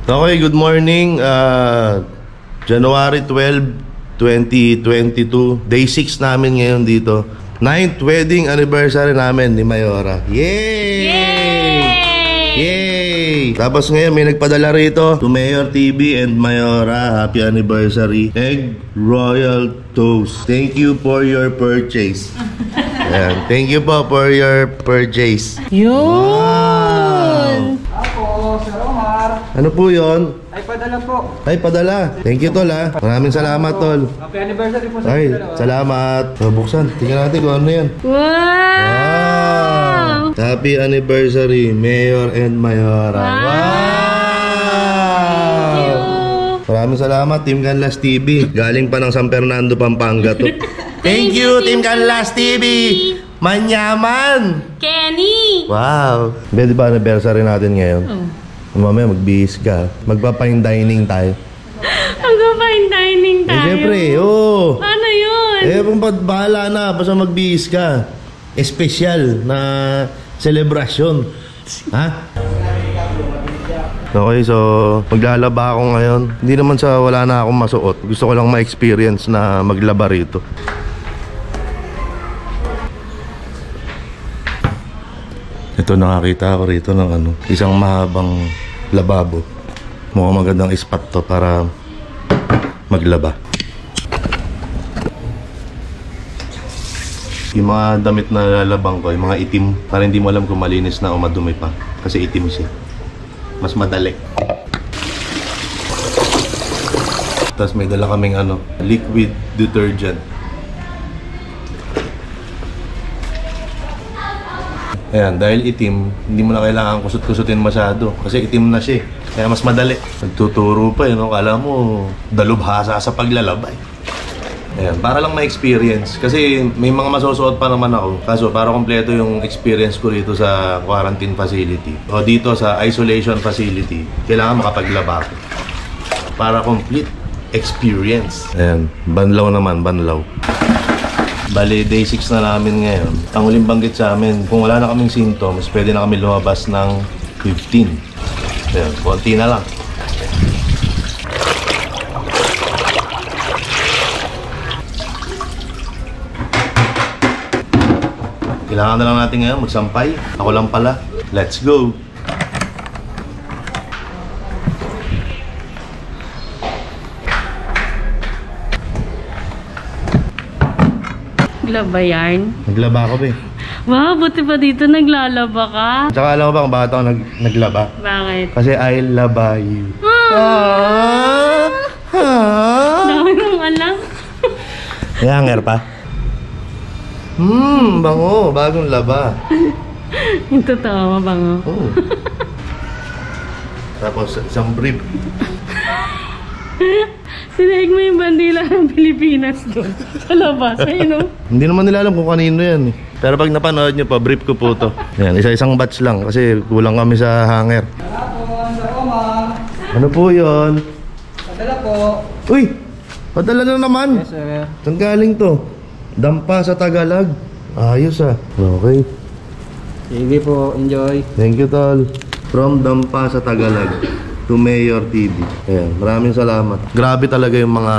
Okay, good morning. January 12, 2022. Day 6 namin ngayon dito. 9th wedding anniversary namin ni Mayora. Yay! Yay! Tapos ngayon may nagpadala rito to Mayor TV and Mayora. Happy anniversary. Egg Royal Toast. Thank you for your purchase. Ayan. Thank you po for your purchase. Yun! Ako, Sir Omar. Ano po yon? Ay, padala po. Ay, padala. Thank you, Tol, ha. Maraming salamat, Tol. Happy anniversary po sa Ay, dalawa. salamat. Buksan. Tingnan natin kung ano yan. Wow! Happy anniversary, Mayor and Mayora. Wow! Maraming salamat, Team Canlas TV. Galing pa ng San Fernando, Pampanga to. Thank you, Team Canlas TV. Manyaman! Kenny! Wow! Di ba anniversary natin ngayon? Mamaya magbihis ka. Magpa-fine dining tayo. Mag-fine dining tayo. Siyempre, oo. Paano yun? Kung bahala na, basta magbihis ka. Espesyal na selebrasyon. Ha? Okay, so maglalaba ako ngayon. Hindi naman sa wala na akong masuot. Gusto ko lang ma-experience na maglaba rito. Ito, nakakita ako rito ng isang mahabang lababo. Mukhang magandang spot to para maglaba. Yung mga damit na lalabang ko, yung mga itim, para hindi mo alam kung malinis na o madumi pa. Kasi itim siya. Mas madali. Tapos may dala kaming liquid detergent. Ayan, dahil itim, hindi mo na kailangan kusut-kusutin masyado. Kasi itim na siya. Kaya mas madali. Nagtuturo pa no? Kala mo, dalubhasa sa paglalaba Ayan, para lang ma-experience. Kasi may mga masusuot pa naman ako. Kaso para kompleto yung experience ko rito sa quarantine facility. O dito sa isolation facility, kailangan makapaglaba ako. Para complete experience. Ayan, banlaw naman, banlaw. Bali, day 6 na namin ngayon. Ang huling banggit sa amin, kung wala na kaming symptoms, pwede na kami lumabas ng 15. Ayan, konti na lang. Kailangan na lang natin ngayon magsampay. Ako lang pala. Let's go! Naglaba yarn? Naglaba ako, be. Wow, buti pa dito naglalaba ka. Tsaka alam mo ba kung bakit ako naglaba? Bakit? Kasi I love you. Dami mong alam. May hanger pa? Bango. Bagong laba. Yung totoo, mabango. Oh. Tapos isang brief. Sinaig mo yung bandila ng Pilipinas doon. Sa labas, ayun o. Hindi naman nila alam kung kanino yan Pero pag napanood nyo pa, brief ko po to. Yan, isa-isang batch lang kasi kulang kami sa hanger. Ako, Sir Omar. Ano po yon? Padala po. Uy! Padala na naman! Yes, sir. Saan galing to? Dampa sa Tagalog. Ayos Okay. Sige po, enjoy. Thank you, Tol. From Dampa sa Tagalog to Mayor TV. Ayan, maraming salamat. Grabe talaga yung mga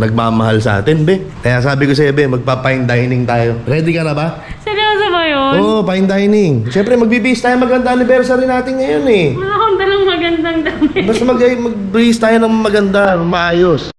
nagmamahal sa atin, be. Kaya sabi ko sa'yo, be, magpa-fine dining tayo. Ready ka na ba? Seryoso ba yun? Oo, fine dining. Siyempre, magbibihis tayo maganda anniversary natin ngayon Wala akong dalang magandang damit. Basta magbihis tayo ng maganda, maayos.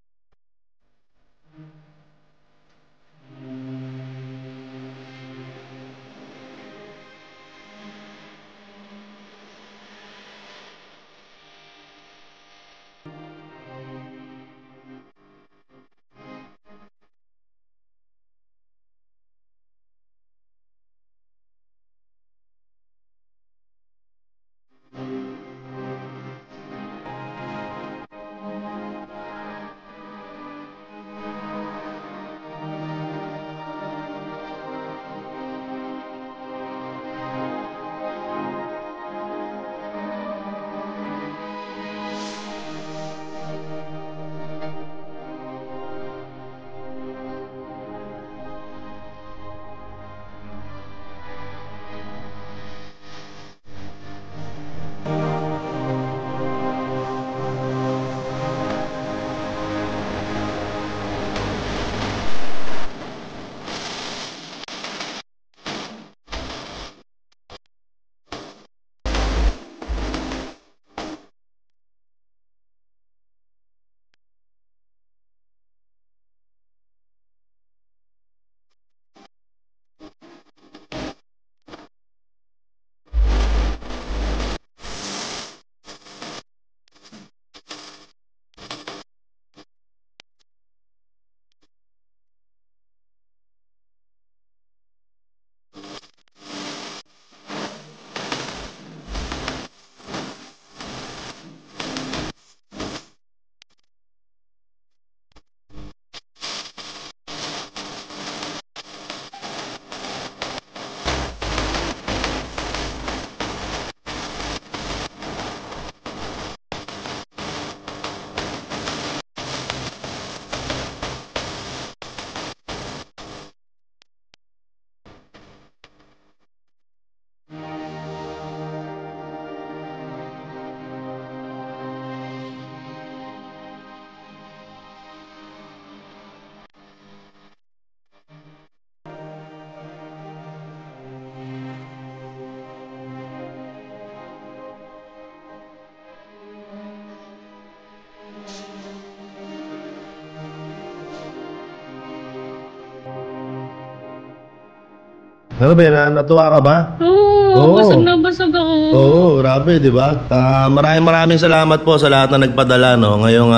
Ano ba yan? Natuwa ka ba? Oo, basag na basag ako. Oo, grabe, di ba? Maraming salamat po sa lahat na nagpadala, no? Ngayong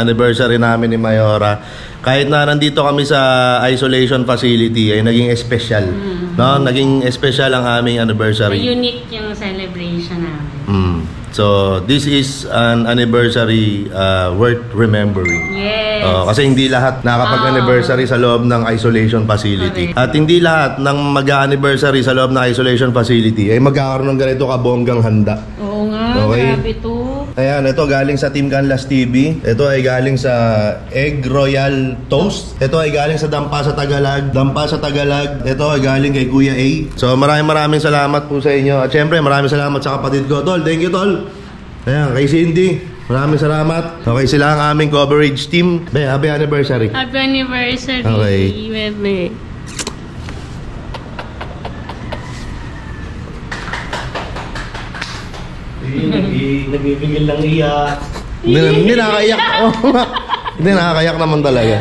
anniversary namin ni Mayora. Kahit na nandito kami sa isolation facility, ay naging special. No? Naging special ang aming anniversary. Unique yung celebration namin. So, this is an anniversary worth remembering. Yes. Kasi hindi lahat nakapag-anniversary sa loob ng isolation facility. Correct. At hindi lahat ng mag-anniversary sa loob ng isolation facility ay magkakaroon ng ganito kabonggang handa. Oo nga, Okay. grabe to. Ayan, ito galing sa Team Canlas TV. Ito ay galing sa Egg Royal Toast. Ito ay galing sa Dampa sa Tagalag. Dampa sa Tagalag. Ito ay galing kay Kuya A. So maraming salamat po sa inyo. At syempre maraming salamat sa kapatid ko. Tol, thank you Tol. Ayan, kay Cindy. Maraming salamat. Okay, sila ang aming coverage team. Be, happy anniversary. Happy anniversary, Okay. Bebe. Nagbibigil ng iyak. Hindi nakakayak. Hindi nakakayak naman talaga.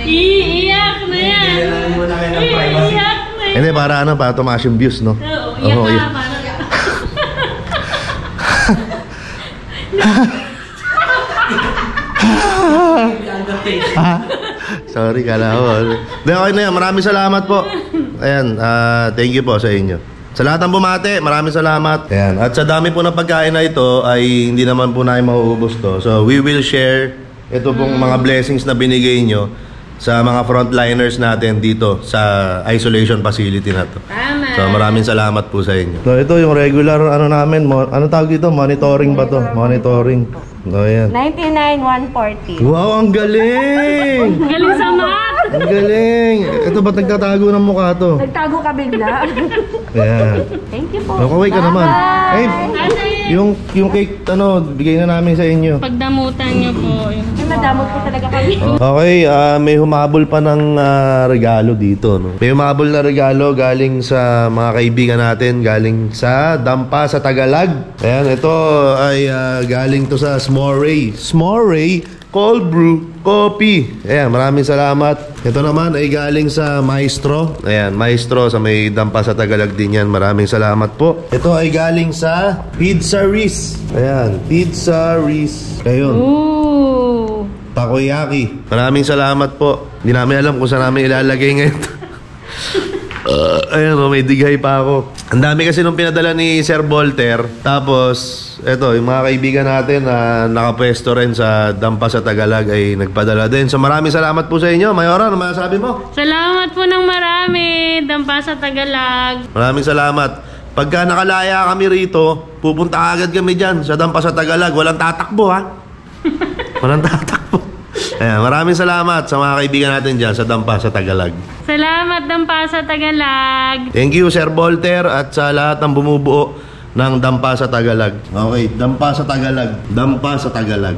Iiyak na yan. Iiyak na yan. Hindi, para ano, para tumaas yung views, no? Oo, iyak Oo, ka. iyak. Parang... Sorry, kala ko. Hindi, okay na yan. Maraming salamat po. Ayan, thank you po sa inyo. Sa lahat ng bumate, maraming salamat. Ayan. At sa dami po ng pagkain na ito, ay hindi naman po namin mauubos to. So, we will share ito pong mga blessings na binigay nyo sa mga frontliners natin dito sa isolation facility na to. Tama. So, maraming salamat po sa inyo. So, ito yung regular, ano namin, ano tawag dito? Monitoring ba to? Monitoring. So, ayan. 99,140. Wow, ang galing! Galing sa math. Ang galing! Ito ba't nagtatago ng mukha to? Nagtago ka bigla. Ayan. Thank you po. Nakaway ka naman. Ay, yung cake, bigay na namin sa inyo. Pagdamutan niyo po. Yung... Nadamot po talaga kami. Okay, may humabol pa ng regalo dito. No? May humabol na regalo galing sa mga kaibigan natin, galing sa Dampa sa Tagalag. Ayan, ito ay galing to sa S'more Cold Brew Coffee. Ayan, maraming salamat. Ito naman ay galing sa Maestro. Ayan, Maestro sa may Dampa sa Tagalag din yan. Maraming salamat po. Ito ay galing sa Pizza Riz. Ayan, Pizza Riz. Ayun. Ooh. Takoyaki. Maraming salamat po. Hindi namin alam kung saan namin ilalagay ngayon. Ayan o, may dighay pa ako. Ang dami kasi nung pinadala ni Sir Volter. Tapos, eto, yung mga kaibigan natin na nakapwesto rin sa Dampa sa Tagalag ay nagpadala din. So maraming salamat po sa inyo. Mayora, ano masasabi mo? Salamat po ng marami. Dampa sa Tagalag. Maraming salamat. Pagka nakalaya kami rito, pupunta agad kami dyan sa Dampa sa Tagalag. Walang tatakbo, ha? Walang tatakbo. Ayan, maraming salamat sa mga kaibigan natin dyan sa Dampa sa Tagalag. Salamat, Dampa sa Tagalag. Thank you, Sir Volter, at sa lahat ng bumubuo ng Dampa sa Tagalag. Okay, Dampa sa Tagalag. Dampa sa Tagalag.